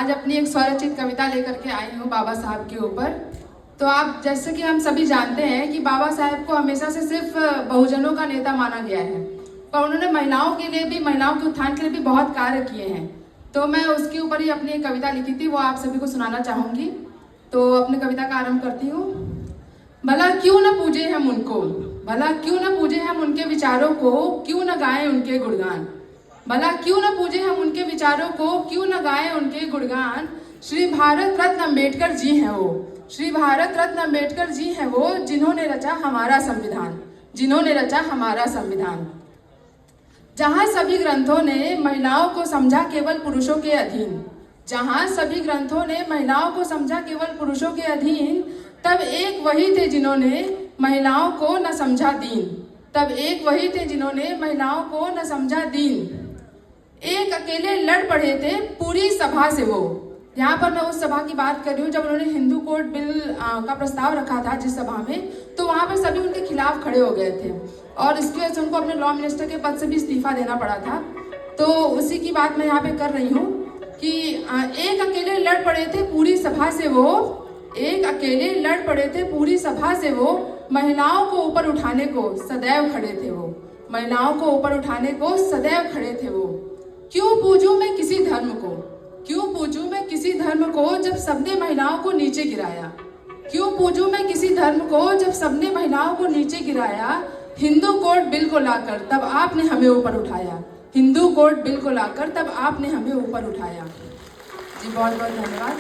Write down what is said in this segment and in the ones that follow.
आज अपनी एक स्वरचित कविता लेकर के आई हूँ बाबा साहब के ऊपर। तो आप जैसे कि हम सभी जानते हैं कि बाबा साहब को हमेशा से सिर्फ बहुजनों का नेता माना गया है, पर उन्होंने महिलाओं के लिए भी, महिलाओं के उत्थान के लिए भी बहुत कार्य किए हैं। तो मैं उसके ऊपर ही अपनी एक कविता लिखी थी, वो आप सभी को सुनाना चाहूँगी। तो अपनी कविता का आरंभ करती हूँ। भला क्यों न पूजे हम उनको, भला क्यों न पूजे हम उनके विचारों को, क्यों न गाएं उनके गुणगान। भला क्यों न पूजे हम उनके विचारों को, क्यों न गाएं उनके गुणगान। श्री भारत रत्न अम्बेडकर जी हैं वो, श्री भारत रत्न अम्बेडकर जी हैं वो, जिन्होंने रचा हमारा संविधान, जिन्होंने रचा हमारा संविधान। जहां सभी ग्रंथों ने महिलाओं को समझा केवल पुरुषों के अधीन, जहां सभी ग्रंथों ने महिलाओं को समझा केवल पुरुषों के अधीन, तब एक वही थे जिन्होंने महिलाओं को न समझा दीन, तब एक वही थे जिन्होंने महिलाओं को न समझा दीन। एक अकेले लड़ पड़े थे पूरी सभा से वो। यहाँ पर मैं उस सभा की बात कर रही हूँ जब उन्होंने हिंदू कोड बिल का प्रस्ताव रखा था जिस सभा में, तो वहाँ पर सभी उनके खिलाफ खड़े हो गए थे और इसकी वजह से उनको अपने लॉ मिनिस्टर के पद से भी इस्तीफा देना पड़ा था। तो उसी की बात मैं यहाँ पे कर रही हूँ कि एक अकेले लड़ पड़े थे पूरी सभा से वो, एक अकेले लड़ पड़े थे पूरी सभा से वो, महिलाओं को ऊपर उठाने को सदैव खड़े थे वो, महिलाओं को ऊपर उठाने को सदैव खड़े थे वो। क्यों पूजूं मैं किसी धर्म को, क्यों पूजूं मैं किसी धर्म को, जब सबने महिलाओं को नीचे गिराया। क्यों पूजूं मैं किसी धर्म को, जब सबने महिलाओं को नीचे गिराया। हिंदू कोड बिल को लाकर तब आपने हमें ऊपर उठाया, हिंदू कोड बिल को लाकर तब आपने हमें ऊपर उठाया। जी बहुत बहुत धन्यवाद।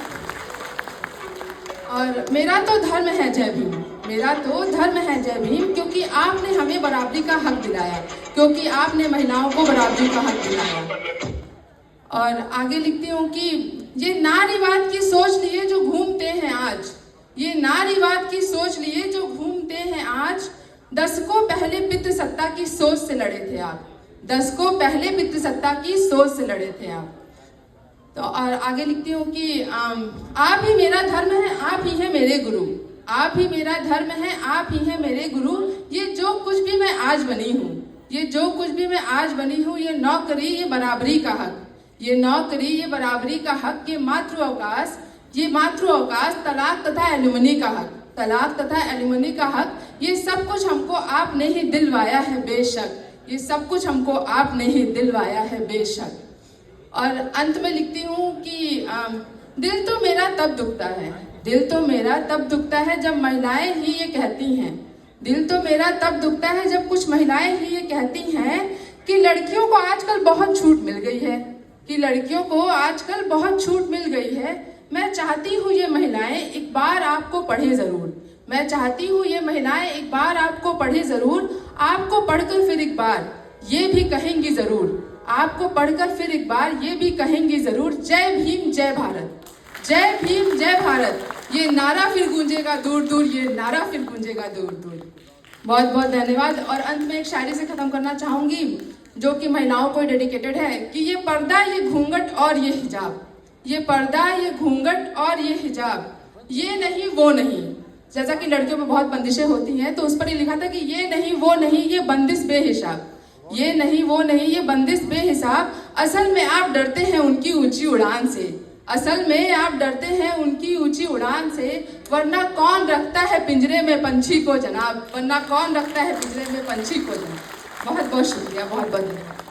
और मेरा तो धर्म है जय भीम, मेरा तो धर्म है जय भीम, क्योंकि आपने हमें बराबरी का हक दिलाया, क्योंकि आपने महिलाओं को बराबरी का हक दिलाया। और आगे लिखती हूँ कि ये नारीवाद की सोच लिए जो घूमते हैं आज, ये नारीवाद की सोच लिए जो घूमते हैं आज, दशकों पहले पितृसत्ता की सोच से लड़े थे आप, दशकों पहले पितृसत्ता की सोच से लड़े थे आप। तो और आगे लिखती हूँ कि आप ही मेरा धर्म है, आप ही है मेरे गुरु, आप ही मेरा धर्म है, आप ही है मेरे गुरु। ये जो कुछ भी मैं आज बनी हूँ, ये जो कुछ भी मैं आज बनी हूँ, ये नौकरी, ये बराबरी का हक, ये नौकरी, ये बराबरी का हक, ये मातृ अवकाश, ये मातृ अवकाश, तलाक तथा एलिमनी का हक, तलाक तथा एलिमनी का हक, ये सब कुछ हमको आपने ही दिलवाया है बेशक, ये सब कुछ हमको आपने ही दिलवाया है बेशक। और अंत में लिखती हूँ कि दिल तो मेरा तब दुखता है, दिल तो मेरा तब दुखता है जब महिलाएं ही ये कहती हैं, दिल तो मेरा तब दुखता है जब कुछ महिलाएं ही ये कहती हैं कि लड़कियों को आजकल बहुत छूट मिल गई है, कि लड़कियों को आजकल बहुत छूट मिल गई है। मैं चाहती हूँ ये महिलाएं एक बार आपको पढ़े जरूर, मैं चाहती हूँ ये महिलाएं एक बार आपको पढ़े जरूर, आपको पढ़कर फिर एक बार ये भी कहेंगी जरूर, आपको पढ़कर फिर एक बार ये भी कहेंगी जरूर, जय भीम जय भारत, जय भीम जय भारत। ये नारा फिर गूंजेगा दूर दूर, ये नारा फिर गूंजेगा दूर दूर। बहुत बहुत धन्यवाद। और अंत में एक शायरी से खत्म करना चाहूंगी जो कि महिलाओं को डेडिकेटेड है कि ये पर्दा, ये घूंघट और ये हिजाब, ये पर्दा, ये घूंघट और ये हिजाब, ये नहीं वो नहीं। जैसा कि लड़कियों में बहुत बंदिशें होती हैं, तो उस पर ये लिखा था कि ये नहीं वो नहीं, ये बंदिश बेहिसाब, ये नहीं वो नहीं, ये बंदिश बेहिसाब। असल में आप डरते हैं उनकी ऊंची उड़ान से, असल में आप डरते हैं उनकी ऊंची उड़ान से, वरना कौन रखता है पिंजरे में पंछी को जनाब, वरना कौन रखता है पिंजरे में पंछी को जनाब। बहुत बहुत शुक्रिया, बहुत बहुत धन्यवाद।